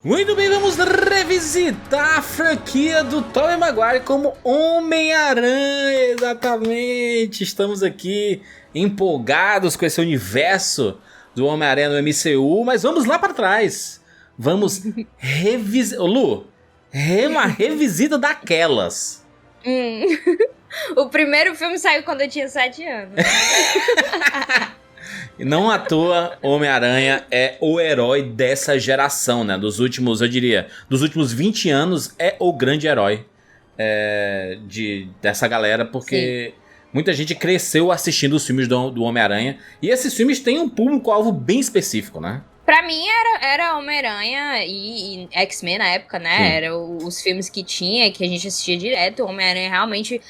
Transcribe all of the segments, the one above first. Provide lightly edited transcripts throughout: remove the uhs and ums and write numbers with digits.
Muito bem, vamos revisitar a franquia do Tobey Maguire como Homem-Aranha, exatamente. Estamos aqui empolgados com esse universo do Homem-Aranha no MCU, mas vamos lá para trás. Vamos revisitar... Lu, uma revisita daquelas. O primeiro filme saiu quando eu tinha 7 anos. E não à toa, Homem-Aranha é o herói dessa geração, né? Dos últimos, eu diria, dos últimos 20 anos é o grande herói dessa galera, porque muita gente cresceu assistindo os filmes do Homem-Aranha. E esses filmes têm um público-alvo bem específico, né? Pra mim era Homem-Aranha e X-Men na época, né? Sim. Era os filmes que tinha, que a gente assistia direto. O Homem-Aranha realmente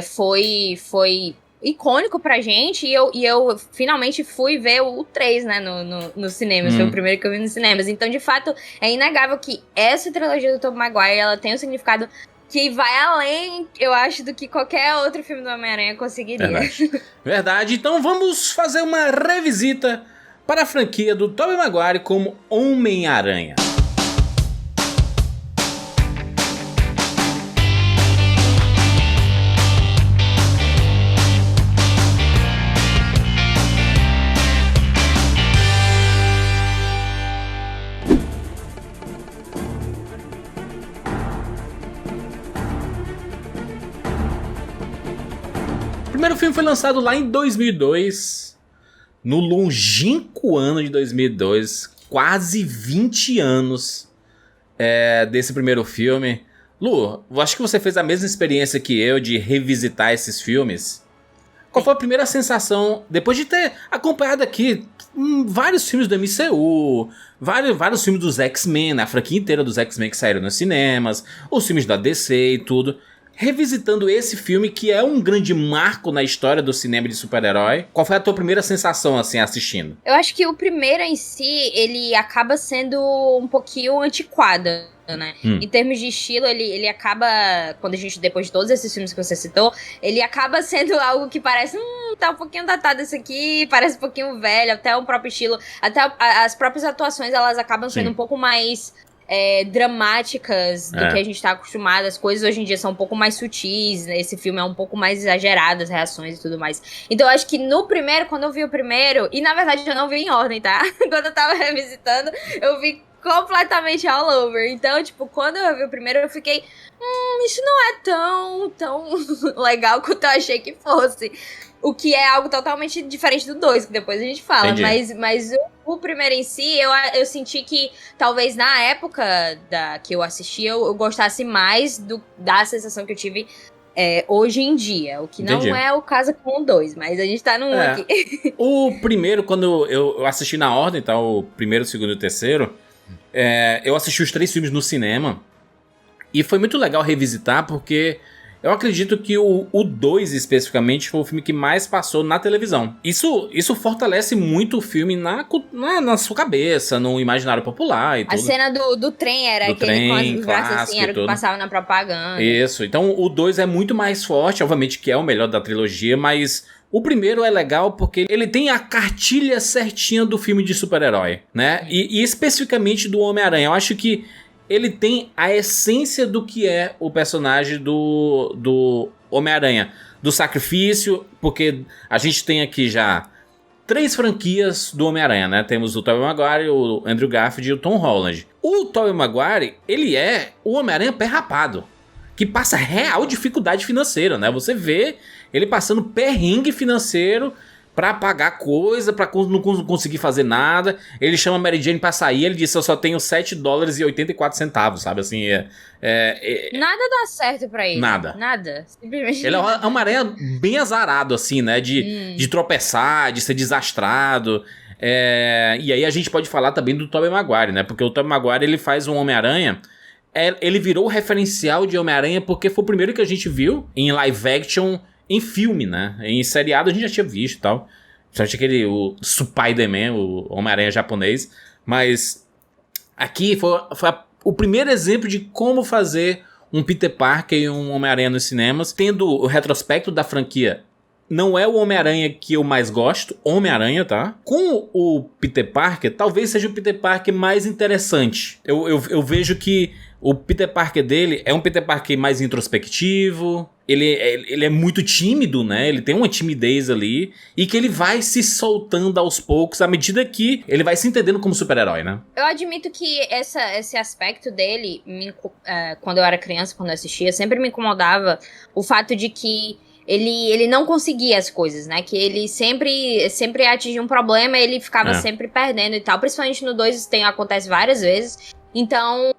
foi icônico pra gente, e eu finalmente fui ver o 3, né, no cinemas, foi o primeiro que eu vi nos cinemas, então de fato é inegável que essa trilogia do Tobey Maguire, ela tem um significado que vai além, eu acho, do que qualquer outro filme do Homem-Aranha conseguiria. Verdade, então vamos fazer uma revisita para a franquia do Tobey Maguire como Homem-Aranha. O primeiro filme foi lançado lá em 2002, no longínquo ano de 2002, quase 20 anos desse primeiro filme. Lu, eu acho que você fez a mesma experiência que eu de revisitar esses filmes. Qual foi a primeira sensação, depois de ter acompanhado aqui vários filmes do MCU, vários filmes dos X-Men, né, a franquia inteira dos X-Men que saíram nos cinemas, os filmes da DC e tudo, revisitando esse filme que é um grande marco na história do cinema de super-herói. Qual foi a tua primeira sensação, assim, assistindo? Eu acho que o primeiro em si, ele acaba sendo um pouquinho antiquado, né? Em termos de estilo, ele acaba, quando a gente, depois de todos esses filmes que você citou, ele acaba sendo algo que parece, tá um pouquinho datado esse aqui, parece um pouquinho velho, até o próprio estilo, até as próprias atuações, elas acabam sendo um pouco mais dramáticas do que a gente tá acostumado. As coisas hoje em dia são um pouco mais sutis, né? Esse filme é um pouco mais exagerado, as reações e tudo mais. Então eu acho que no primeiro, quando eu vi o primeiro, e na verdade eu não vi em ordem, tá? Quando eu tava revisitando, eu vi completamente all over. Então, tipo, quando eu vi o primeiro, eu fiquei, isso não é tão legal quanto eu achei que fosse. O que é algo totalmente diferente do 2, que depois a gente fala. Entendi. Mas o primeiro em si, eu senti que talvez na época que eu assisti, eu gostasse mais da sensação que eu tive hoje em dia. O que não é o caso com o 2, mas a gente tá no 1 aqui. O primeiro, quando eu assisti na ordem, tá? O primeiro, o segundo e o terceiro, eu assisti os 3 filmes no cinema. E foi muito legal revisitar, porque eu acredito que o 2 especificamente foi o filme que mais passou na televisão. Isso fortalece muito o filme na sua cabeça, no imaginário popular e tudo. A cena do trem era aquele com as graças assim, era o que passava na propaganda. Isso, então o 2 é muito mais forte, obviamente que é o melhor da trilogia, mas o primeiro é legal porque ele tem a cartilha certinha do filme de super-herói, né? E especificamente do Homem-Aranha. Eu acho que ele tem a essência do que é o personagem do Homem-Aranha. Do sacrifício, porque a gente tem aqui já 3 franquias do Homem-Aranha, né? Temos o Tobey Maguire, o Andrew Garfield e o Tom Holland. O Tobey Maguire, ele é o Homem-Aranha pé rapado, que passa real dificuldade financeira, né? Você vê ele passando perrengue financeiro pra pagar coisa, pra não conseguir fazer nada. Ele chama a Mary Jane pra sair, ele disse, eu só tenho $7,84, sabe? Assim, nada dá certo pra ele. Nada. Simplesmente ele é uma aranha bem azarado, assim, né? De tropeçar, de ser desastrado. E aí a gente pode falar também do Tobey Maguire, né? Porque o Tobey Maguire, ele faz um Homem-Aranha... ele virou o referencial de Homem-Aranha porque foi o primeiro que a gente viu em live action, em filme, né? Em seriado a gente já tinha visto e tal. Só tinha o Spider-Man, o Homem-Aranha japonês. Mas aqui foi o primeiro exemplo de como fazer um Peter Parker e um Homem-Aranha nos cinemas, tendo o retrospecto da franquia não é o Homem-Aranha que eu mais gosto, Homem-Aranha, tá? Com o Peter Parker, talvez seja o Peter Parker mais interessante. Eu vejo que o Peter Parker dele é um Peter Parker mais introspectivo, ele é muito tímido, né? Ele tem uma timidez ali, e que ele vai se soltando aos poucos à medida que ele vai se entendendo como super-herói, né? Eu admito que esse aspecto dele, quando eu era criança, quando eu assistia, sempre me incomodava o fato de que ele não conseguia as coisas, né? Que ele sempre atingia um problema e ele ficava sempre perdendo e tal. Principalmente no 2 isso acontece várias vezes. Então,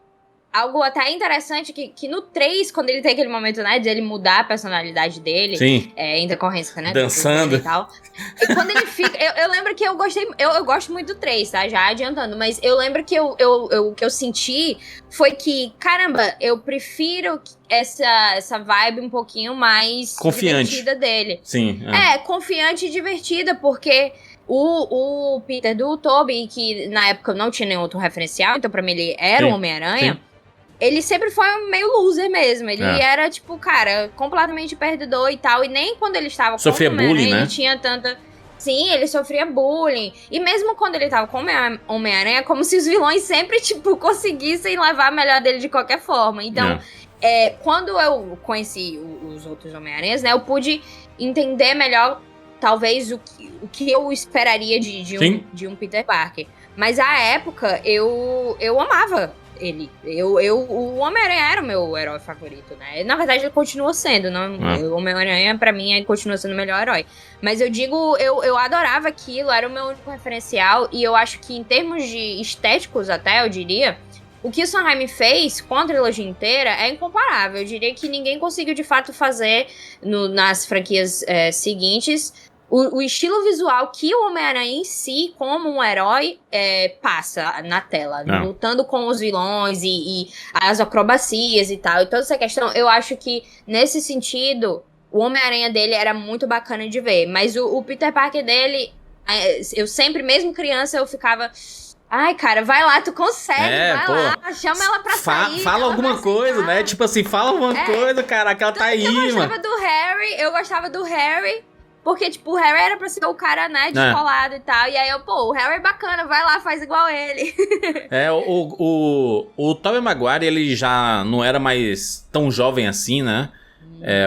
algo até interessante que no 3, quando ele tem aquele momento, né, de ele mudar a personalidade dele, em decorrência, né? Dançando. E tal. E quando ele fica... Eu lembro que eu gosto muito do 3, tá? Já adiantando. Mas eu lembro que o que eu senti foi que, caramba, eu prefiro essa vibe um pouquinho mais confiante, divertida dele. Sim. Confiante e divertida, porque... O Peter do Tobey, que na época não tinha nenhum outro referencial, então pra mim ele era o Homem-Aranha, ele sempre foi meio loser mesmo. Ele era, tipo, cara, completamente perdedor e tal. E nem quando ele estava com o Homem-Aranha, ele tinha tanta... Sim, ele sofria bullying. E mesmo quando ele tava com o Homem-Aranha, como se os vilões sempre, tipo, conseguissem levar a melhor dele de qualquer forma. Então, quando eu conheci os outros Homem-Aranhas, né, eu pude entender melhor, talvez, o que eu esperaria de um Peter Parker. Mas à época, eu amava ele. O Homem-Aranha era o meu herói favorito, né? Na verdade, ele continua sendo. O Homem-Aranha, pra mim, ele continua sendo o melhor herói. Mas eu digo, eu adorava aquilo, era o meu único referencial. E eu acho que, em termos de estéticos, até, eu diria, o que o Sam Raimi fez com a trilogia inteira é incomparável. Eu diria que ninguém conseguiu, de fato, fazer nas franquias seguintes... O estilo visual que o Homem-Aranha em si, como um herói, passa na tela. Lutando com os vilões e as acrobacias e tal. E toda essa questão, eu acho que, nesse sentido, o Homem-Aranha dele era muito bacana de ver. Mas o Peter Parker dele, eu sempre, mesmo criança, eu ficava... Ai, cara, vai lá, tu consegue, vai lá, chama ela pra sair. Fala alguma coisa, né? Tipo assim, fala alguma coisa, caraca, ela tá aí, mano. Eu gostava do Harry... Porque, tipo, o Harry era pra ser o cara, né, descolado e tal. E aí o Harry é bacana, vai lá, faz igual ele. O Tobey Maguire, ele já não era mais tão jovem assim, né?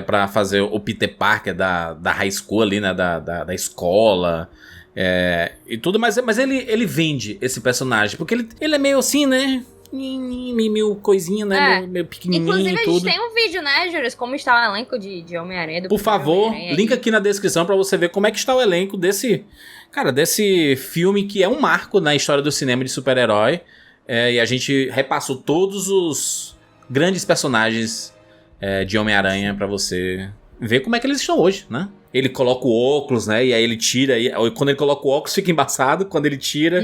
Pra fazer o Peter Parker da high school ali, né, da escola. E tudo, mas ele vende esse personagem. Porque ele é meio assim, né? Meio coisinha, né? Meio pequenininho. Inclusive, e tudo. A gente tem um vídeo, né, Júlio? Como está o elenco de Homem-Aranha. Por favor, link aqui na descrição pra você ver como é que está o elenco desse filme que é um marco na história do cinema de super-herói. E a gente repassou todos os grandes personagens de Homem-Aranha pra você ver como é que eles estão hoje, né? Ele coloca o óculos, né? E aí ele tira. E quando ele coloca o óculos, fica embaçado. Quando ele tira,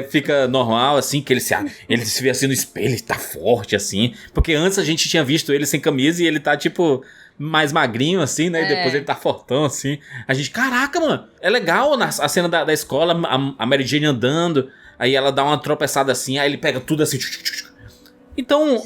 fica normal, assim. Que ele se vê assim no espelho, ele tá forte, assim. Porque antes a gente tinha visto ele sem camisa e ele tá, tipo, mais magrinho, assim, né? E depois ele tá fortão, assim. A gente, caraca, mano. É legal a cena da escola, a Mary Jane andando. Aí ela dá uma tropeçada assim, aí ele pega tudo assim. Então,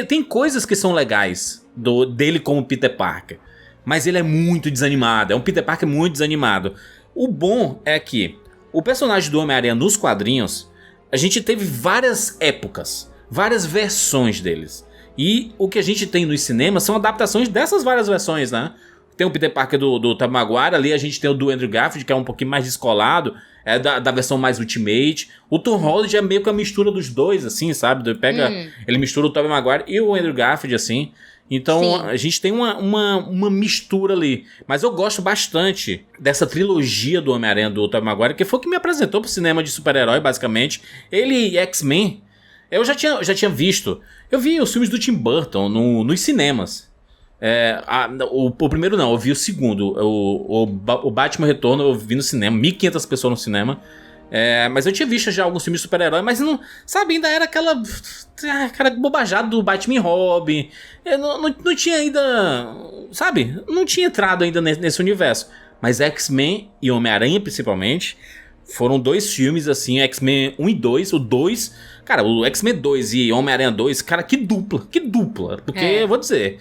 tem coisas que são legais dele como Peter Parker. Mas ele é muito desanimado. É um Peter Parker muito desanimado. O bom é que o personagem do Homem-Aranha nos quadrinhos, a gente teve várias épocas, várias versões deles. E o que a gente tem nos cinemas são adaptações dessas várias versões, né? Tem o Peter Parker do Tobey Maguire, ali a gente tem o do Andrew Garfield, que é um pouquinho mais descolado, é da versão mais Ultimate. O Tom Holland é meio que a mistura dos dois, assim, sabe? Ele mistura o Tobey Maguire e o Andrew Garfield, assim. Então, a gente tem uma mistura ali. Mas eu gosto bastante dessa trilogia do Homem-Aranha do Tobey Maguire, que foi o que me apresentou pro cinema de super-herói, basicamente. Ele e X-Men, eu já tinha visto. Eu vi os filmes do Tim Burton nos cinemas. O primeiro não, eu vi o segundo. O Batman Retorno eu vi no cinema, 1.500 pessoas no cinema. Mas eu tinha visto já alguns filmes de super-herói, mas não, sabe, ainda era aquela bobajada do Batman e Robin. Não tinha ainda, sabe, não tinha entrado ainda nesse universo. Mas X-Men e Homem-Aranha, principalmente, foram dois filmes, assim, X-Men 1 e 2. O 2, cara, o X-Men 2 e Homem-Aranha 2, cara, que dupla. Porque, eu vou dizer,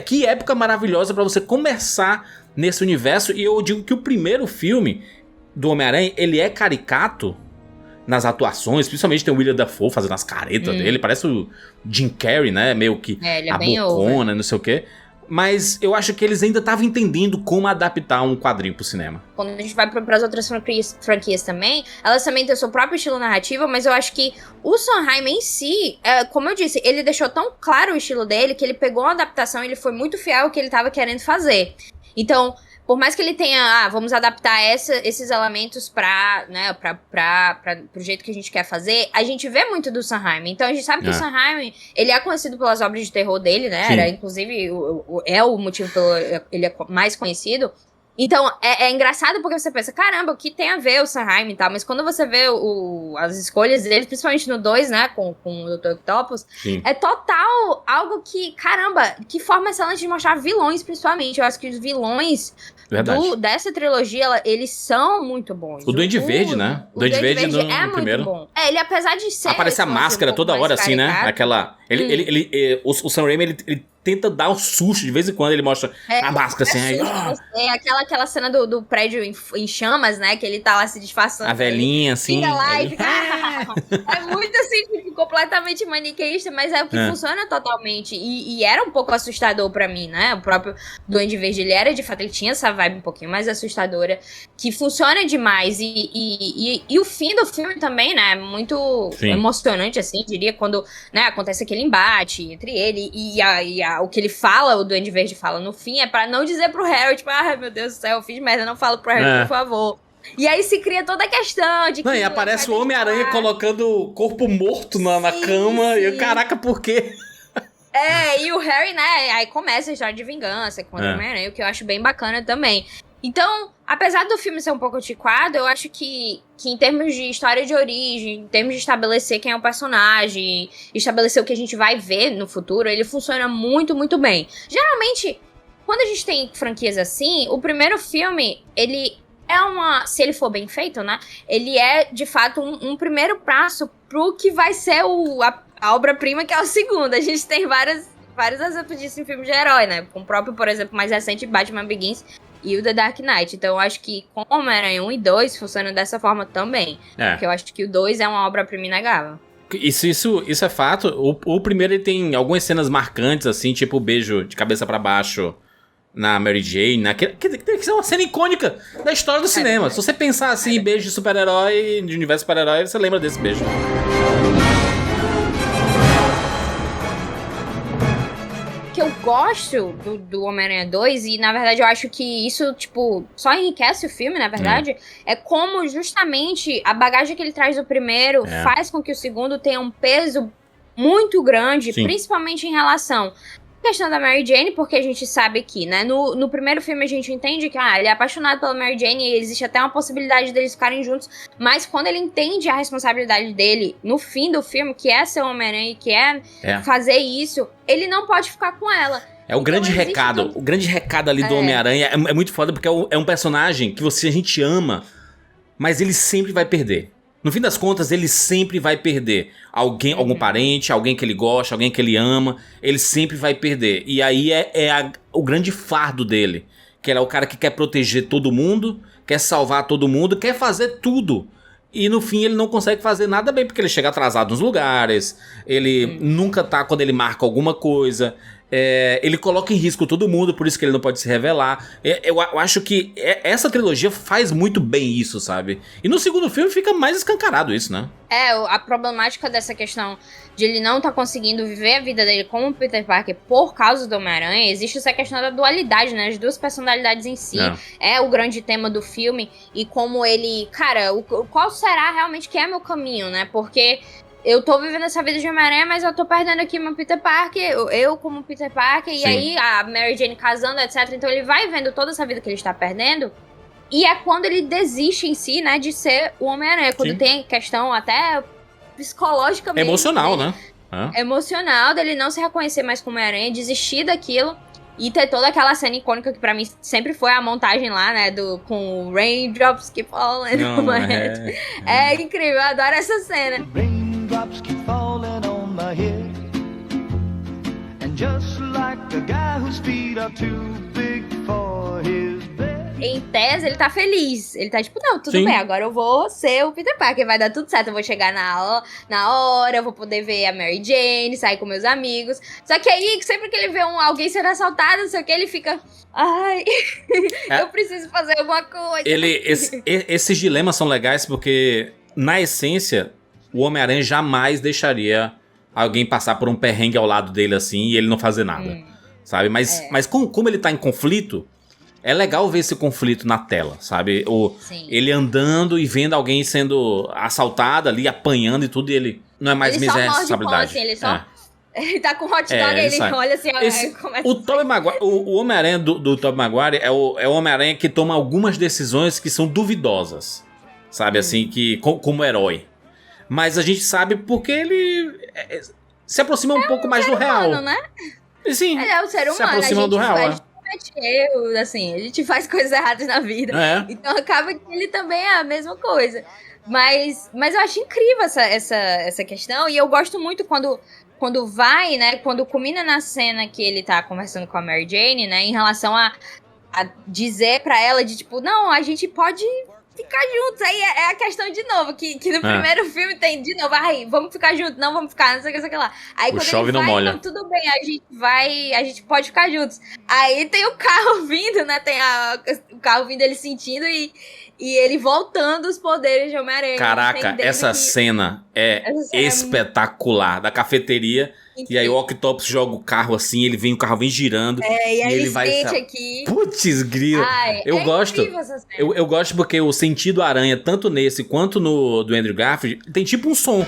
que época maravilhosa pra você começar nesse universo. E eu digo que o primeiro filme do Homem-Aranha, ele é caricato nas atuações, principalmente tem o William Dafoe fazendo as caretas dele, parece o Jim Carrey, né, meio que ele é a bem bocona, não sei o quê. Mas eu acho que eles ainda estavam entendendo como adaptar um quadrinho pro cinema. Quando a gente vai para as outras franquias também, elas também têm o seu próprio estilo narrativo, mas eu acho que o Sondheim em si, como eu disse, ele deixou tão claro o estilo dele que ele pegou uma adaptação e ele foi muito fiel ao que ele estava querendo fazer. Então, por mais que ele tenha, vamos adaptar esses elementos pro jeito que a gente quer fazer, a gente vê muito do Sondheim. Então a gente sabe que o Sondheim, ele é conhecido pelas obras de terror dele, né? Era, inclusive, é o motivo pelo ele é mais conhecido. Então, é engraçado porque você pensa, caramba, o que tem a ver o Sondheim e tal? Mas quando você vê as escolhas dele, principalmente no 2, né, com o Dr. Octopus, é total algo que, caramba, que forma excelente de mostrar vilões, principalmente. Eu acho que os vilões dessa trilogia, eles são muito bons. O Duende Verde, né? O Duende Verde no muito primeiro. Bom. Ele, apesar de ser... Aparece a máscara toda hora, assim, né? Aquela... O Sam Raimi, ele tenta dar um susto, de vez em quando ele mostra a máscara assim. Aquela cena do prédio em chamas, né? Que ele tá lá se disfarçando. A velhinha, assim. Fica lá e fica... É muito assim, tipo, completamente maniqueísta, mas é o que funciona totalmente. E era um pouco assustador pra mim, né? O próprio Duende Verde, ele era, de fato, ele tinha essa vibe um pouquinho mais assustadora, que funciona demais. E o fim do filme também, né? Muito emocionante, assim, diria, quando, né, acontece aquele embate entre ele e o que ele fala, o Duende Verde fala no fim, é pra não dizer pro Harry, tipo, meu Deus do céu, eu fiz merda, não falo pro Harry, por favor. E aí se cria toda a questão de que... e aparece o Homem-Aranha colocando o corpo morto na cama, e caraca, por quê? E o Harry, né, aí começa a história de vingança com o Homem-Aranha, o que eu acho bem bacana também. Então, apesar do filme ser um pouco antiquado, eu acho que em termos de história de origem, em termos de estabelecer quem é o personagem, estabelecer o que a gente vai ver no futuro, ele funciona muito, muito bem. Geralmente, quando a gente tem franquias assim, o primeiro filme, ele é se ele for bem feito, né, ele é, de fato, um primeiro passo pro que vai ser a obra-prima, que é o segundo. A gente tem vários exemplos disso em filmes de herói, né, com o próprio, por exemplo, mais recente, Batman Begins, e o The Dark Knight. Então eu acho que com Homem-Aranha 1 e 2 funcionam dessa forma também. Porque eu acho que o 2 é uma obra-prima inegável. Isso é fato. O primeiro ele tem algumas cenas marcantes, assim, tipo o beijo de cabeça pra baixo na Mary Jane, que é uma cena icônica da história do cinema. Se você pensar assim, beijo de super-herói, de universo super-herói, você lembra desse beijo. Que eu gosto do Homem-Aranha 2, e na verdade eu acho que isso, tipo, só enriquece o filme, na verdade, é como justamente a bagagem que ele traz do primeiro faz com que o segundo tenha um peso muito grande, principalmente em relação à questão da Mary Jane, porque a gente sabe que, né, no primeiro filme a gente entende que, ele é apaixonado pela Mary Jane e existe até uma possibilidade deles ficarem juntos, mas quando ele entende a responsabilidade dele no fim do filme, que é ser Homem-Aranha e que é fazer isso, ele não pode ficar com ela. É o grande recado, o grande recado ali do Homem-Aranha é muito foda, porque é um personagem que a gente ama, mas ele sempre vai perder. No fim das contas, ele sempre vai perder. Algum parente, alguém que ele gosta, alguém que ele ama, ele sempre vai perder. E aí o grande fardo dele, que ele é o cara que quer proteger todo mundo, quer salvar todo mundo, quer fazer tudo. E no fim ele não consegue fazer nada bem, porque ele chega atrasado nos lugares, ele nunca tá quando ele marca alguma coisa... ele coloca em risco todo mundo, por isso que ele não pode se revelar. Eu acho que essa trilogia faz muito bem isso, sabe? E no segundo filme fica mais escancarado isso, né? A problemática dessa questão de ele não tá conseguindo viver a vida dele como Peter Parker por causa do Homem-Aranha, existe essa questão da dualidade, né? As duas personalidades em si. É o grande tema do filme. E como ele... Cara, qual será realmente que é meu caminho, né? Porque... eu tô vivendo essa vida de Homem-Aranha, mas eu tô perdendo aqui meu Peter Parker, eu como Peter Parker, e aí a Mary Jane casando, etc. Então ele vai vendo toda essa vida que ele está perdendo, e é quando ele desiste em si, né, de ser o Homem-Aranha. Quando tem questão até psicologicamente... emocional, né? Emocional, dele não se reconhecer mais como Homem-Aranha, desistir daquilo, e ter toda aquela cena icônica que pra mim sempre foi a montagem lá, né, com Raindrops Keep Falling on My Head. É incrível, eu adoro essa cena. Drops keep falling on my head, and just like a guy whose feet are too big for his em tese, ele tá feliz. Ele tá tipo, não, tudo Sim. bem, agora eu vou ser o Peter Parker, vai dar tudo certo. Eu vou chegar na hora, eu vou poder ver a Mary Jane, sair com meus amigos. Só que aí, sempre que ele vê alguém sendo assaltado, não sei o que, ele fica... Ai, eu preciso fazer alguma coisa. Esses dilemas são legais porque, na essência, o Homem-Aranha jamais deixaria alguém passar por um perrengue ao lado dele assim e ele não fazer nada, sabe? Mas como ele tá em conflito, é legal ver esse conflito na tela, sabe? Ele andando e vendo alguém sendo assaltado ali, apanhando e tudo, e ele não é mais minha responsabilidade. Assim, ele só... Ele tá com hot dog e ele olha assim... O Tobey Maguire, o Homem-Aranha do Tobey Maguire é o Homem-Aranha que toma algumas decisões que são duvidosas, sabe? Assim, como herói. Mas a gente sabe porque ele se aproxima um pouco mais do real. Humano, né? Sim, ele é um ser humano. se aproxima do real. A gente comete erros, assim, a gente faz coisas erradas na vida. Então acaba que ele também é a mesma coisa. Mas eu acho incrível essa questão. E eu gosto muito quando vai, né? Quando culmina na cena que ele tá conversando com a Mary Jane, né? Em relação a dizer pra ela de tipo, não, a gente pode ficar juntos. Aí é a questão de novo, que no primeiro filme tem de novo, ai, vamos ficar juntos, não vamos ficar, não sei o que lá. Aí quando chove ele vai, não molha. não, tudo bem, a gente pode ficar juntos. Aí tem o carro vindo, né? Tem o carro vindo, ele sentindo e ele voltando os poderes de Homem-Aranha. Caraca, essa cena é espetacular. Da cafeteria. E aí o Octopus joga o carro assim, o carro vem girando. E aí ele vai sente aqui. Putz, grila. Eu gosto. Eu gosto porque o sentido aranha, tanto nesse quanto no do Andrew Garfield, tem tipo um som.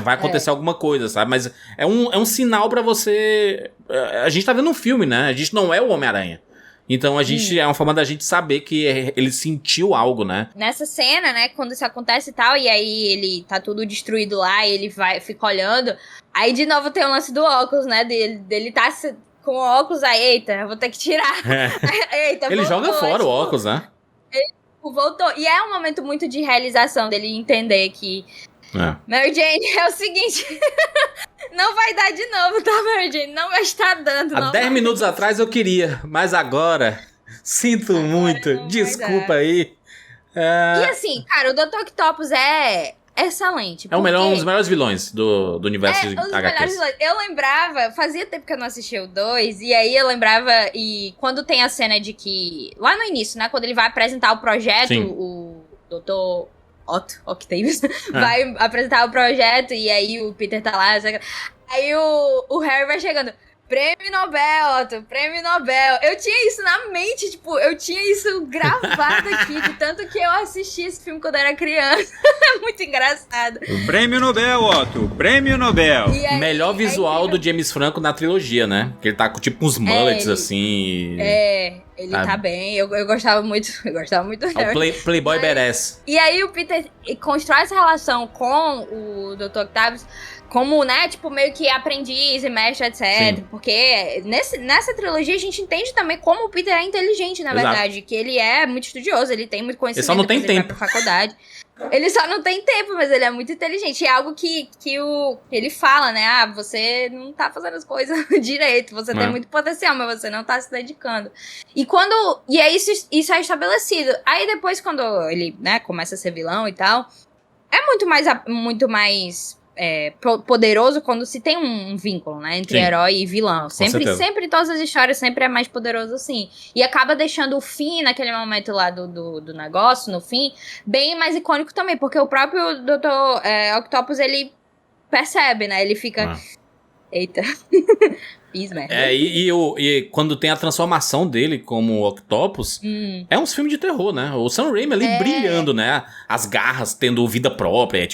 Vai acontecer alguma coisa, sabe? Mas é um sinal pra você... A gente tá vendo um filme, né? A gente não é o Homem-Aranha. Então a gente é uma forma da gente saber que ele sentiu algo, né? Nessa cena, né? Quando isso acontece e tal, e aí ele tá tudo destruído lá, e ele fica olhando. Aí de novo tem o lance do óculos, né? Dele tá com o óculos, aí, eita, eu vou ter que tirar. Eita, ele joga fora o óculos, né? Ele voltou. E é um momento muito de realização dele entender que Mary Jane, é o seguinte, não vai dar de novo, tá, Mary Jane? Não vai estar dando. Há 10 minutos atrás eu queria, mas agora, sinto muito, desculpa aí. E assim, cara, o Dr. Octopus é excelente. É um dos melhores vilões do universo de HQs. Eu lembrava, fazia tempo que eu não assistia o 2, e aí eu lembrava, e quando tem a cena de que, lá no início, né, quando ele vai apresentar o projeto, o Dr. Octavius vai apresentar o projeto e aí o Peter tá lá, aí o Harry vai chegando, Prêmio Nobel, Otto, Prêmio Nobel. Eu tinha isso na mente, tipo, eu tinha isso gravado aqui, de tanto que eu assisti esse filme quando era criança. É muito engraçado. O Prêmio Nobel, Otto, Prêmio Nobel. Aí, melhor visual do James Franco na trilogia, né? Que ele tá com tipo uns mullets assim. Ele tá bem. Eu gostava muito. Eu gostava muito do Harry. O Playboy Badass. E aí o Peter constrói essa relação com o Dr. Octavius como, né, tipo, meio que aprendiz e mestre, etc. Sim. Porque nessa trilogia a gente entende também como o Peter é inteligente, na verdade. Que ele é muito estudioso, ele tem muito conhecimento. Ele só não tem tempo. Ele vai pra faculdade. Ele só não tem tempo, mas ele é muito inteligente. É algo que ele fala, né? Ah, você não tá fazendo as coisas direito. Você tem muito potencial, mas você não tá se dedicando. E aí isso é estabelecido. Aí depois, quando ele, né, começa a ser vilão e tal, é muito mais poderoso quando se tem um vínculo, né? Entre herói e vilão. Sempre em todas as histórias, sempre é mais poderoso assim. E acaba deixando o fim, naquele momento lá do negócio, no fim, bem mais icônico também. Porque o próprio Dr. Octopus, ele percebe, né? Ele fica... Eita. Fiz merda. E quando tem a transformação dele como Octopus, é um filme de terror, né? O Sam Raimi ali brilhando, né? As garras tendo vida própria,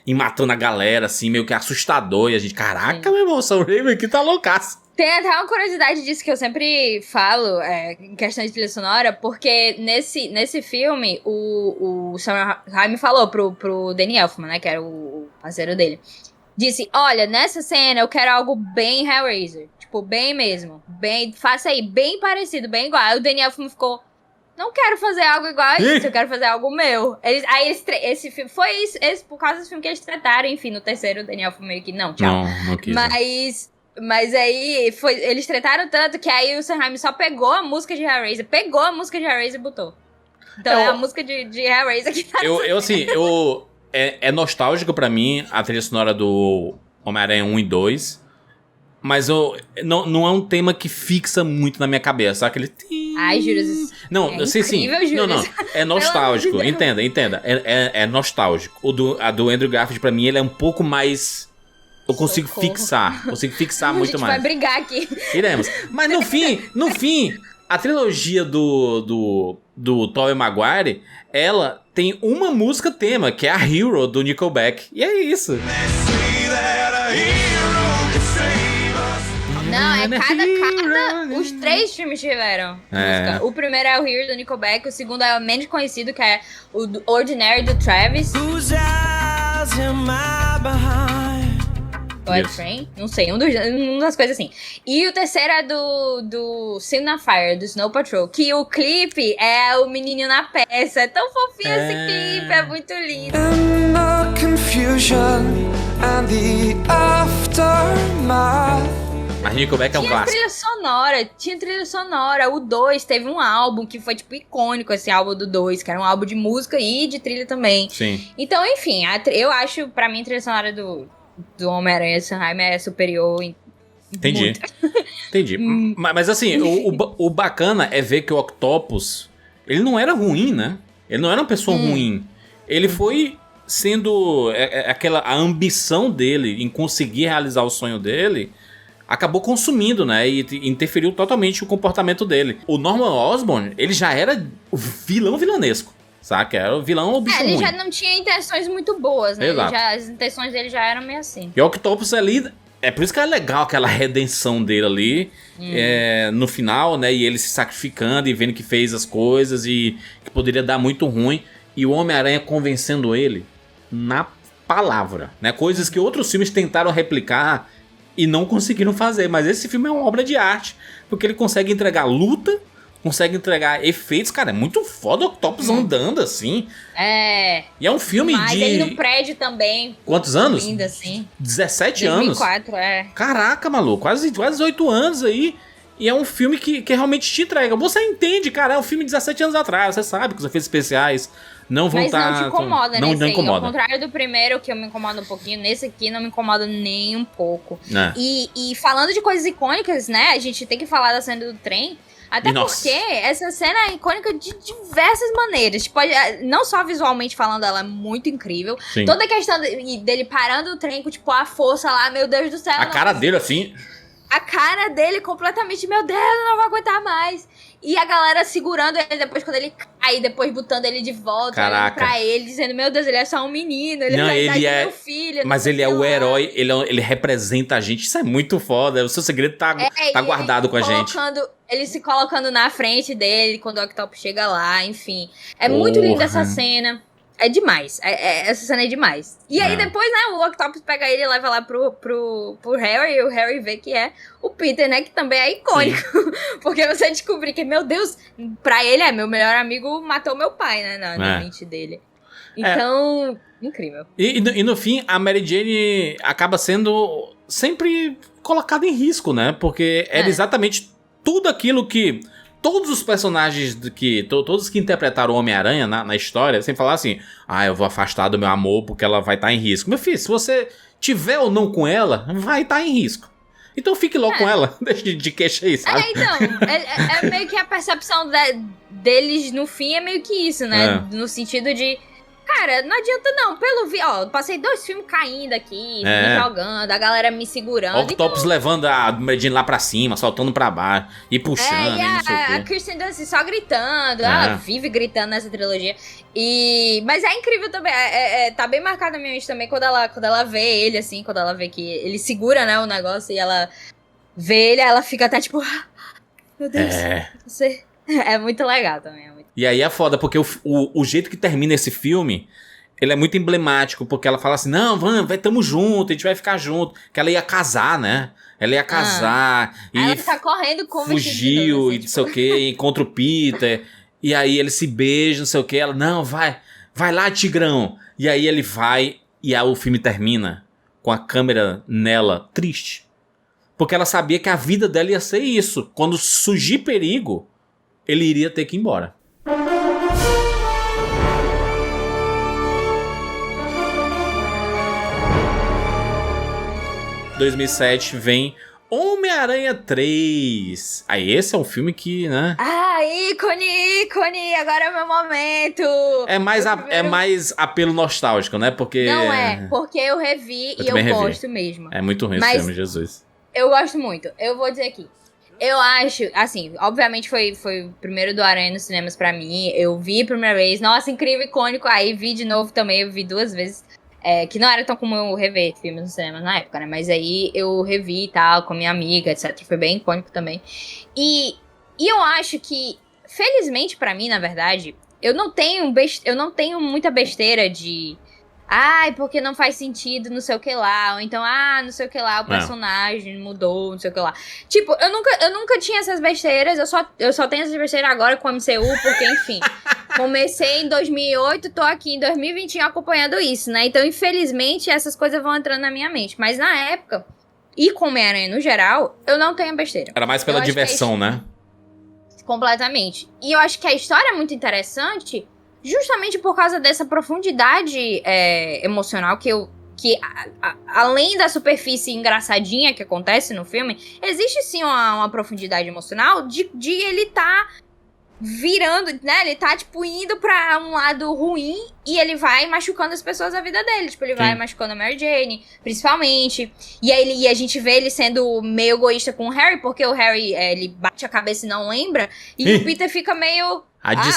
e matando a galera, assim, meio que assustador. E a gente, caraca, meu irmão, o Sam Raimi aqui tá loucaço. Tem até uma curiosidade disso que eu sempre falo, em questão de trilha sonora, porque nesse filme, o Sam Raimi falou pro Danny Elfman, né, que era o parceiro dele, disse, olha, nessa cena eu quero algo bem Hellraiser, tipo, bem mesmo, faça aí, bem parecido, bem igual. Aí o Danny Elfman ficou, não quero fazer algo igual a isso, eu quero fazer algo meu. Esse filme, foi isso, por causa desse filme que eles trataram, enfim, no terceiro o Daniel foi meio que, não, tchau. Não quis. Mas aí, eles trataram tanto que aí o Sam Raimi só pegou a música de Hellraiser e botou. Então é a música de Hellraiser que tá É nostálgico pra mim a trilha sonora do Homem-Aranha 1 e 2, mas não é um tema que fixa muito na minha cabeça, sabe? Aquele... Ai, Júlio, não, sim. Júlio. Não, é nostálgico, entenda. É nostálgico. A do Andrew Garfield, pra mim, ele é um pouco mais... Eu consigo fixar muito mais. A gente vai brigar aqui. Iremos. Mas no fim, a trilogia do Tobey Maguire, ela tem uma música tema, que é a Hero, do Nickelback. E é isso. Não, é cada... Os 3 filmes tiveram música. O primeiro é o Hero, do Nickelback. O segundo é o menos conhecido, que é o Ordinary, do Travis. Train? Não sei, uma das coisas assim. E o terceiro é do Sin na Fire, do Snow Patrol, que o clipe é o menininho na peça. É tão fofinho esse clipe, é muito lindo. And the confusion and the aftermath. Mas Nickelback é um clássico. Tinha trilha sonora. O 2 teve um álbum que foi, tipo, icônico, esse álbum do 2, que era um álbum de música e de trilha também. Sim. Então, enfim, eu acho, pra mim, a trilha sonora do Homem-Aranha Sam Raimi é superior em... Entendi. Mas assim, o bacana é ver que o Octopus, ele não era ruim, né? Ele não era uma pessoa ruim. Ele foi sendo... a ambição dele em conseguir realizar o sonho dele acabou consumindo, né? E interferiu totalmente o comportamento dele. O Norman Osborn, ele já era o vilanesco. Saca? Era o vilão ou o bicho ruim. Ele já não tinha intenções muito boas, né? Exato. As intenções dele já eram meio assim. E o Octopus ali... É por isso que é legal aquela redenção dele ali, no final, né? E ele se sacrificando e vendo que fez as coisas e que poderia dar muito ruim. E o Homem-Aranha convencendo ele na palavra, né? Coisas que outros filmes tentaram replicar e não conseguiram fazer. Mas esse filme é uma obra de arte, porque ele consegue entregar luta, consegue entregar efeitos. Cara, é muito foda o Octopus andando assim. É. E é um filme mas de... ele no prédio também. Quantos anos? Lindo assim. 17 anos. 2004, Caraca, maluco. Quase 8 anos aí. E é um filme que realmente te entrega. Você entende, cara. É um filme de 17 anos atrás. Você sabe que os efeitos especiais não vão estar... Mas não te incomoda, não incomoda. Ao contrário do primeiro, que eu me incomodo um pouquinho, nesse aqui não me incomoda nem um pouco. E falando de coisas icônicas, né? A gente tem que falar da cena do trem. Até porque essa cena é icônica de diversas maneiras. Tipo, não só visualmente falando, ela é muito incrível. Sim. Toda a questão dele parando o trem com, tipo, a força lá, meu Deus do céu. A cara dele, assim... A cara dele completamente, meu Deus, eu não vou aguentar mais. E a galera segurando ele depois quando ele cai, depois botando ele de volta pra ele, dizendo, meu Deus, ele é só um menino, ele é meu filho. Mas ele é o herói, ele representa a gente, isso é muito foda, o seu segredo tá guardado com a gente. Ele se colocando na frente dele quando o Octopus chega lá, enfim. É muito linda essa cena. É demais. Essa cena é demais. E aí depois, né, o Octopus pega ele e leva lá pro Harry, e o Harry vê que é o Peter, né, que também é icônico. Porque você descobrir que, meu Deus, pra ele meu melhor amigo matou meu pai, né, na mente dele. Então, incrível. E no fim, a Mary Jane acaba sendo sempre colocada em risco, né, porque era exatamente tudo aquilo que... Todos os personagens todos que interpretaram o Homem-Aranha na história, sem falar assim, eu vou afastar do meu amor porque ela vai estar em risco. Meu filho, se você tiver ou não com ela, vai estar em risco. Então fique logo com ela, deixa de queixa aí, sabe? Então, é meio que a percepção deles no fim é meio que isso, né? No sentido de... Cara, não adianta não, passei 2 filmes caindo aqui, me jogando, a galera me segurando. O Octopus levando a Mary Jane lá pra cima, soltando pra baixo, e puxando, e não sei o quê. A Kirsten Dunst só gritando, ela vive gritando nessa trilogia. Mas é incrível também, tá bem marcado na minha mente também quando ela vê ele, assim, quando ela vê que ele segura, né, o negócio, e ela vê ele, ela fica até tipo, meu Deus, você... É muito legal também, E aí é foda, porque o jeito que termina esse filme, ele é muito emblemático, porque ela fala assim, não, vamos, tamo junto, a gente vai ficar junto. Que ela ia casar, né? Ela ia casar. E ela tá correndo com fugiu, e não sei o quê, encontra o Peter. E aí ele se beija, não sei o que. Ela, não, vai lá, tigrão. E aí ele vai e aí o filme termina com a câmera nela, triste. Porque ela sabia que a vida dela ia ser isso. Quando surgir perigo, ele iria ter que ir embora. Em 2007 vem Homem-Aranha 3. Aí esse é um filme que, né? Ah, ícone, agora é o meu momento. É mais apelo nostálgico, né? Porque... Não é, porque eu revi e eu gosto mesmo. É muito ruim esse filme, Jesus. Eu gosto muito. Eu vou dizer aqui. Eu acho, assim, obviamente foi o primeiro do Aranha nos cinemas pra mim. Eu vi a primeira vez. Nossa, incrível, icônico. Aí vi de novo também, eu vi 2 vezes. Que não era tão como eu rever filmes no cinema na época, né? Mas aí eu revi e tal, com minha amiga, etc. Foi bem icônico também. E eu acho que, felizmente pra mim, na verdade, eu não tenho muita besteira de... Ai, porque não faz sentido, não sei o que lá. Ou então, não sei o que lá, o personagem mudou, não sei o que lá. Tipo, eu nunca tinha essas besteiras. Eu só tenho essas besteiras agora com o MCU, porque, enfim... Comecei em 2008, tô aqui em 2021 acompanhando isso, né? Então, infelizmente, essas coisas vão entrando na minha mente. Mas na época, e com Homem-Aranha no geral, eu não tenho besteira. Era mais pela diversão, né? Completamente. E eu acho que a história é muito interessante justamente por causa dessa profundidade emocional que além da superfície engraçadinha que acontece no filme, existe sim uma profundidade emocional de ele tá virando, né? Ele tá, tipo, indo pra um lado ruim e ele vai machucando as pessoas da vida dele. Tipo, ele vai machucando a Mary Jane, principalmente. E aí a gente vê ele sendo meio egoísta com o Harry, porque o Harry, ele bate a cabeça e não lembra. E o Peter fica meio...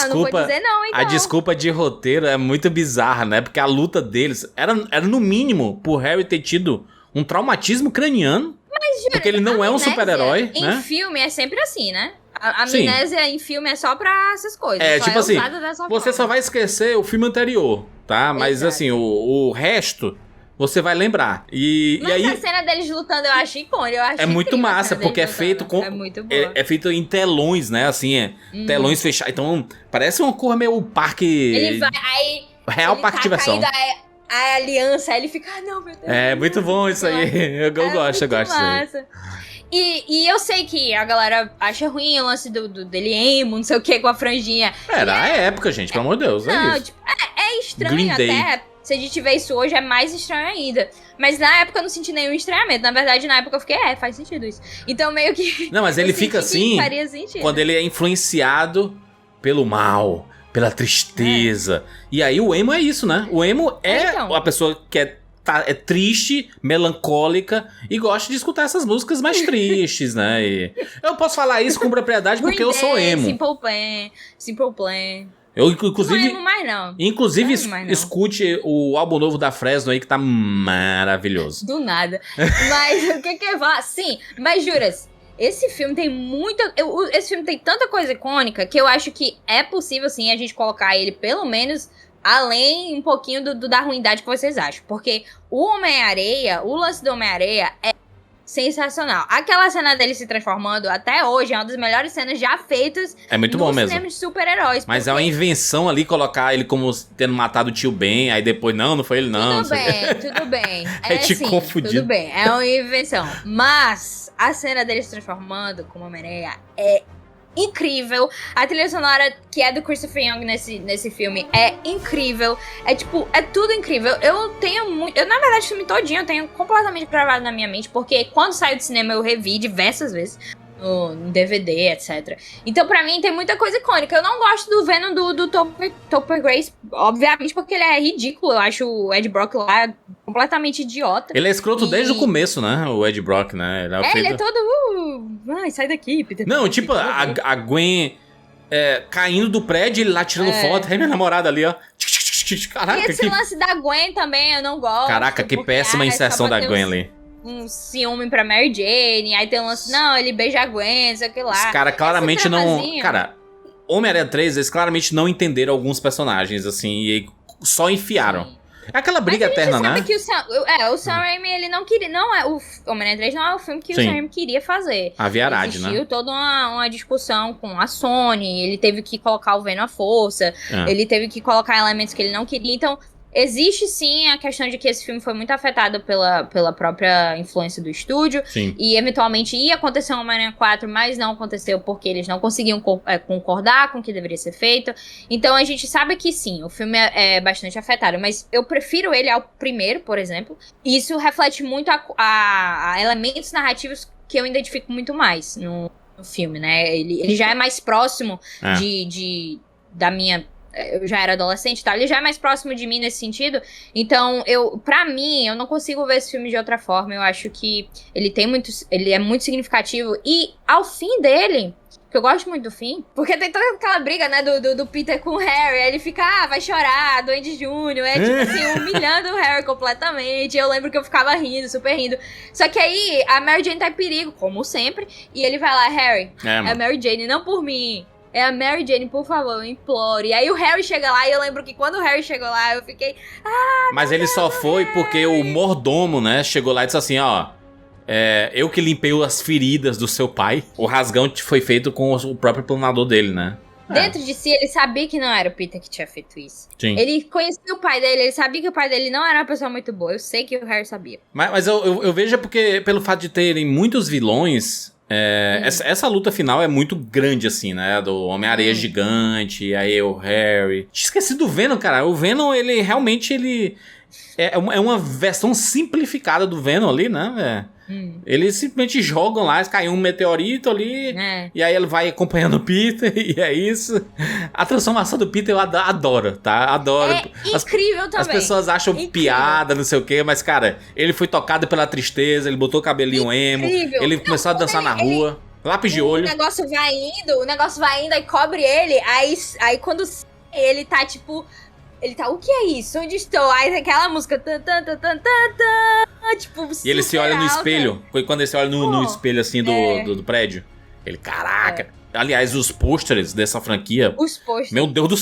não vou dizer não, então. A desculpa de roteiro é muito bizarra, né? Porque a luta deles era no mínimo pro Harry ter tido um traumatismo craniano. Mas, jura, porque ele não é um super-herói, né? Em filme é sempre assim, né? A amnésia em filme é só pra essas coisas. Tipo assim, você só vai esquecer o filme anterior, tá? Mas assim, o resto você vai lembrar. E aí a cena deles lutando eu acho icônica. É muito massa, porque é feito com... É muito boa. É feito em telões, né? Assim, telões fechados. Então, parece uma cor meio parque... Ele vai, aí... Real parque de diversão. A aliança, aí ele fica, não, meu Deus. É muito bom isso aí. Eu gosto disso aí. E eu sei que a galera acha ruim o lance dele emo, não sei o que, com a franjinha. Era a época, gente, pelo amor de Deus. Não, isso. Tipo, é estranho até. Se a gente vê isso hoje, é mais estranho ainda. Mas na época eu não senti nenhum estranhamento. Na verdade, na época eu fiquei, faz sentido isso. Então meio que... Não, mas ele fica assim quando ele é influenciado pelo mal, pela tristeza. E aí o emo é isso, né? O emo é a pessoa que é triste, melancólica e gosta de escutar essas músicas mais tristes, né? E eu posso falar isso com propriedade porque eu sou emo. Simple Plan. Eu, inclusive, não emo mais, não. Inclusive, escute o álbum novo da Fresno aí que tá maravilhoso. Do nada. Mas o que eu falar? Sim, mas juras, esse filme tem muita... Esse filme tem tanta coisa icônica que eu acho que é possível, sim, a gente colocar ele, pelo menos... Além um pouquinho da ruindade que vocês acham. Porque o Homem-Areia, o lance do Homem-Areia é sensacional. Aquela cena dele se transformando, até hoje, é uma das melhores cenas já feitas. É muito bom mesmo. Cinema de super-heróis. Mas é uma invenção ali colocar ele como tendo matado o tio Ben, aí depois, não foi ele não. Tudo bem. É te confundir. Tudo bem, é uma invenção. Mas a cena dele se transformando como Homem-Areia é incrível. A trilha sonora que é do Christopher Young nesse filme é incrível. É tipo, é tudo incrível. Eu tenho muito... na verdade, o filme todinho eu tenho completamente gravado na minha mente, porque quando saiu do cinema eu revi diversas vezes no DVD, etc. Então, pra mim, tem muita coisa icônica. Eu não gosto do Venom do Topher Grace, obviamente, porque ele é ridículo. Eu acho o Ed Brock lá completamente idiota. Ele é escroto desde o começo, né? O Ed Brock, né? Ele é todo... sai daqui, Peter. Não, tipo, a Gwen caindo do prédio, ele lá tirando foto. Aí minha namorada ali, ó. Caraca, e esse lance da Gwen também, eu não gosto. Caraca, que péssima inserção da Gwen ali. Um ciúme pra Mary Jane, aí tem um lance, não, ele beija a Gwen, sei que lá. Os caras claramente não... Cara, Homem-Aranha 3, eles claramente não entenderam alguns personagens, assim, e só enfiaram. É aquela briga Mas a gente eterna, sabe né? que o Sam Raimi, ele não queria... Não é, o Homem-Aranha 3 não é o filme que Sim. o Sam Raimi queria fazer. Havia arade, Existiu né? toda uma discussão com a Sony, ele teve que colocar o Venom à força, ele teve que colocar elementos que ele não queria, então... Existe sim a questão de que esse filme foi muito afetado pela própria influência do estúdio. Sim. E eventualmente ia acontecer um Homem-Aranha 4, mas não aconteceu porque eles não conseguiam concordar com o que deveria ser feito. Então a gente sabe que sim, o filme é bastante afetado, mas eu prefiro ele ao primeiro, por exemplo. E isso reflete muito a elementos narrativos que eu identifico muito mais no filme, né? Ele já é mais próximo da minha... Eu já era adolescente e tal, ele já é mais próximo de mim nesse sentido. Então, pra mim, eu não consigo ver esse filme de outra forma. Eu acho que ele é muito significativo. E ao fim dele, que eu gosto muito do fim, porque tem toda aquela briga, né, do Peter com o Harry. Aí ele fica, vai chorar, Duende Júnior. É tipo assim, humilhando o Harry completamente. Eu lembro que eu ficava rindo, super rindo. Só que aí, a Mary Jane tá em perigo, como sempre. E ele vai lá, Harry, é a Mary Jane, não por mim. É a Mary Jane, por favor, eu imploro. E aí o Harry chega lá, e eu lembro que quando o Harry chegou lá, eu fiquei... Mas ele só foi porque o mordomo, né, chegou lá e disse assim, ó... eu que limpei as feridas do seu pai. O rasgão foi feito com o próprio planador dele, né? Dentro de si, ele sabia que não era o Peter que tinha feito isso. Sim. Ele conhecia o pai dele, ele sabia que o pai dele não era uma pessoa muito boa. Eu sei que o Harry sabia. Mas eu vejo porque, pelo fato de terem muitos vilões... essa luta final é muito grande, assim, né? Do Homem-Areia gigante, e aí o Harry... Tinha esquecido do Venom, cara. O Venom, ele realmente... É uma versão simplificada do Venom ali, né? Eles simplesmente jogam lá, cai um meteorito ali, e aí ele vai acompanhando o Peter, e é isso. A transformação do Peter eu adoro, tá? Adoro. É incrível também. As pessoas acham piada, não sei o quê, mas, cara, ele foi tocado pela tristeza, ele botou o cabelinho emo, ele começou a dançar na rua, lápis de olho. O negócio vai indo, aí cobre ele, aí quando ele tá, tipo... Ele tá, o que é isso? Onde estou? Aí aquela música... tipo, e ele se olha no alta. espelho. Quando ele se olha no espelho, assim, do prédio. Ele, caraca. Aliás, os pôsteres dessa franquia... Os pôsteres. Meu Deus do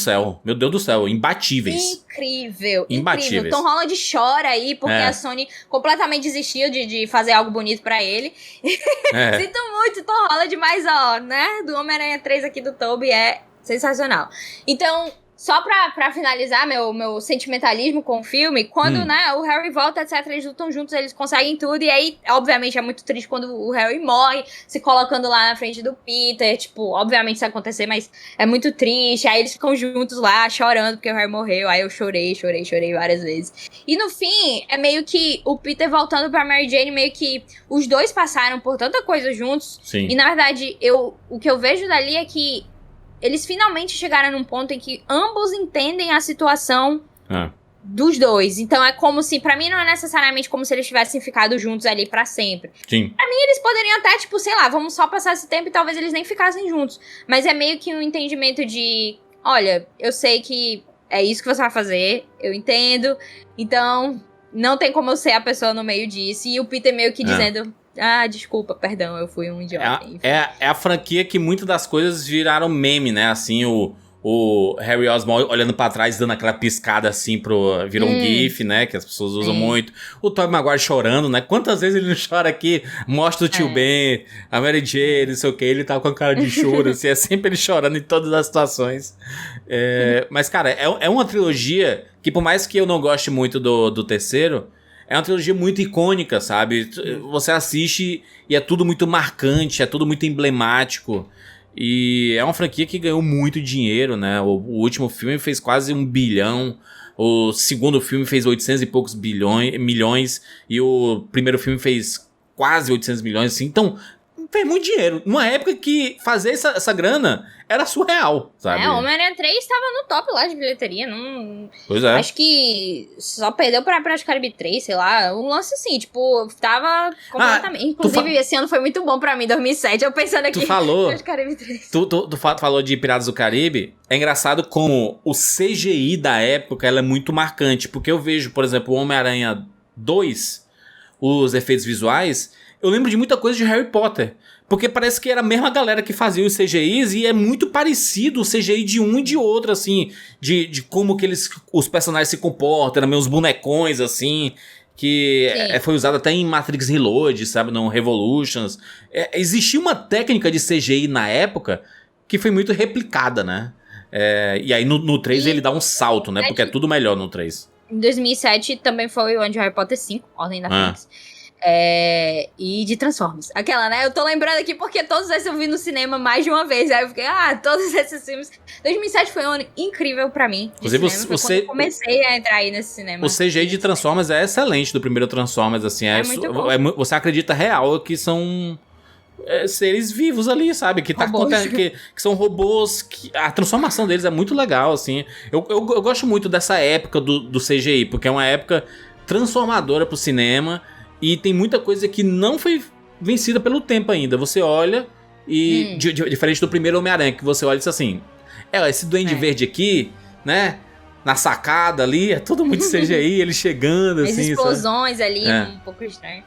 céu. Imbatíveis. Incrível. Imbatíveis. Tom Holland chora aí, porque a Sony completamente desistiu de fazer algo bonito pra ele. Sinto muito, Tom Holland, mas ó, né? Do Homem-Aranha 3 aqui do Tobey é sensacional. Então... Só pra finalizar meu sentimentalismo com o filme, quando, né, o Harry volta, etc, eles lutam juntos, eles conseguem tudo, e aí, obviamente, é muito triste quando o Harry morre, se colocando lá na frente do Peter, tipo, obviamente isso vai acontecer, mas é muito triste, aí eles ficam juntos lá, chorando porque o Harry morreu, aí eu chorei várias vezes. E no fim, é meio que o Peter voltando pra Mary Jane, meio que os dois passaram por tanta coisa juntos, Sim. E na verdade, o que eu vejo dali é que eles finalmente chegaram num ponto em que ambos entendem a situação dos dois. Então é como se, pra mim não é necessariamente como se eles tivessem ficado juntos ali pra sempre. Sim. Pra mim eles poderiam até, tipo, sei lá, vamos só passar esse tempo e talvez eles nem ficassem juntos. Mas é meio que um entendimento de, olha, eu sei que é isso que você vai fazer, eu entendo, então não tem como eu ser a pessoa no meio disso. E o Peter meio que dizendo... desculpa, perdão, eu fui um idiota. É a franquia que muitas das coisas viraram meme, né? Assim, o Harry Osborn olhando pra trás, dando aquela piscada assim, virou um gif, né? Que as pessoas usam muito. O Tobey Maguire chorando, né? Quantas vezes ele não chora aqui? Mostra o tio Ben, a Mary Jane, não sei o que. Ele tá com a cara de choro, assim. É sempre ele chorando em todas as situações. Mas, cara, é uma trilogia que, por mais que eu não goste muito do terceiro... É uma trilogia muito icônica, sabe? Você assiste e é tudo muito marcante, é tudo muito emblemático. E é uma franquia que ganhou muito dinheiro, né? O último filme fez quase 1 bilhão. O segundo filme fez 800 e poucos milhões. E o primeiro filme fez quase 800 milhões, assim. Então, fez muito dinheiro. Numa época que fazer essa grana era surreal, sabe? O Homem-Aranha 3 estava no top lá de bilheteria. Não... Pois é. Acho que só perdeu pra Piratas do Caribe 3, sei lá. Um lance assim, tipo, tava completamente... Inclusive, esse ano foi muito bom pra mim, 2007. Eu pensando aqui... Tu falou... Piratas do Caribe 3. Tu falou de Piratas do Caribe. É engraçado como o CGI da época ela é muito marcante. Porque eu vejo, por exemplo, o Homem-Aranha 2, os efeitos visuais... Eu lembro de muita coisa de Harry Potter. Porque parece que era a mesma galera que fazia os CGIs e é muito parecido o CGI de um e de outro, assim, de como que os personagens se comportam, eram meus bonecões, assim, que foi usado até em Matrix Reload, sabe, no Revolutions. Existia uma técnica de CGI na época que foi muito replicada, né? E aí no 3 ele dá um salto, né? Porque é tudo melhor no 3. Em 2007 também foi o ano de Harry Potter 5, Ordem da Fênix. E de Transformers. Aquela, né? Eu tô lembrando aqui porque todos esses eu vi no cinema mais de uma vez. Aí eu fiquei, todos esses filmes. 2007 foi um ano incrível pra mim. Inclusive, quando eu comecei a entrar aí nesse cinema. O CGI de Transformers é excelente, do primeiro Transformers, assim. Muito bom. Você acredita real que são seres vivos ali, sabe? Que são robôs. A transformação deles é muito legal, assim. Eu gosto muito dessa época do CGI, porque é uma época transformadora pro cinema. E tem muita coisa que não foi vencida pelo tempo ainda. Você olha e... Diferente do primeiro Homem-Aranha, que você olha e diz assim... esse Duende Verde aqui, né? Na sacada ali, é tudo muito CGI, ele chegando, as assim... As explosões ali, um pouco estranho.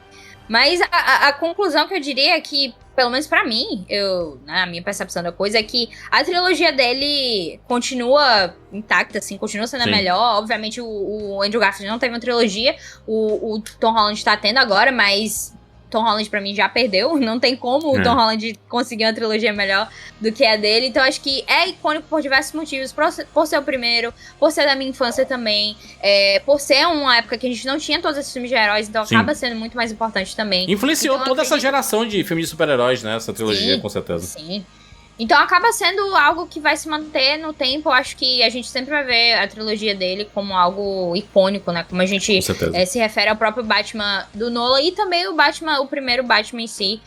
Mas a conclusão que eu diria é que, pelo menos pra mim, a minha percepção da coisa é que a trilogia dele continua intacta, assim, continua sendo a melhor. Obviamente o Andrew Garfield não teve uma trilogia, o Tom Holland tá tendo agora, mas Tom Holland pra mim já perdeu, não tem como o Tom Holland conseguir uma trilogia melhor do que a dele, então acho que é icônico por diversos motivos, por ser o primeiro, por ser da minha infância também, por ser uma época que a gente não tinha todos esses filmes de heróis, então acaba sendo muito mais importante também. Influenciou então, toda essa geração de filmes de super-heróis, né, essa trilogia, com certeza. Sim. Então acaba sendo algo que vai se manter no tempo. Eu acho que a gente sempre vai ver a trilogia dele como algo icônico, né? Como a gente se refere ao próprio Batman do Nolan e também o primeiro Batman em si.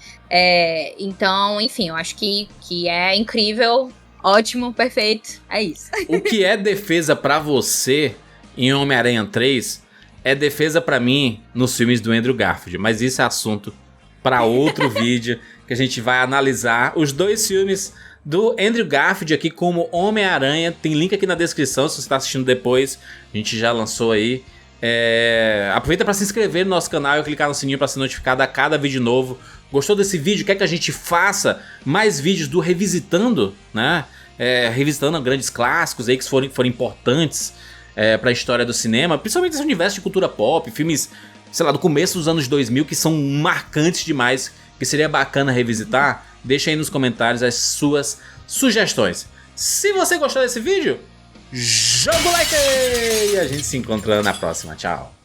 Então, enfim, eu acho que é incrível, ótimo, perfeito. É isso. O que é defesa pra você em Homem-Aranha 3 é defesa pra mim nos filmes do Andrew Garfield. Mas isso é assunto pra outro vídeo, que a gente vai analisar os dois filmes do Andrew Garfield aqui como Homem-Aranha. Tem link aqui na descrição, se você está assistindo depois, a gente já lançou aí. Aproveita para se inscrever no nosso canal e clicar no sininho para ser notificado a cada vídeo novo. Gostou desse vídeo? Quer que a gente faça mais vídeos do Revisitando, né? Revisitando grandes clássicos aí que foram importantes para a história do cinema, principalmente esse universo de cultura pop, filmes, sei lá, do começo dos anos 2000 que são marcantes demais, que seria bacana revisitar. Deixa aí nos comentários as suas sugestões. Se você gostou desse vídeo, joga o like e a gente se encontra na próxima. Tchau!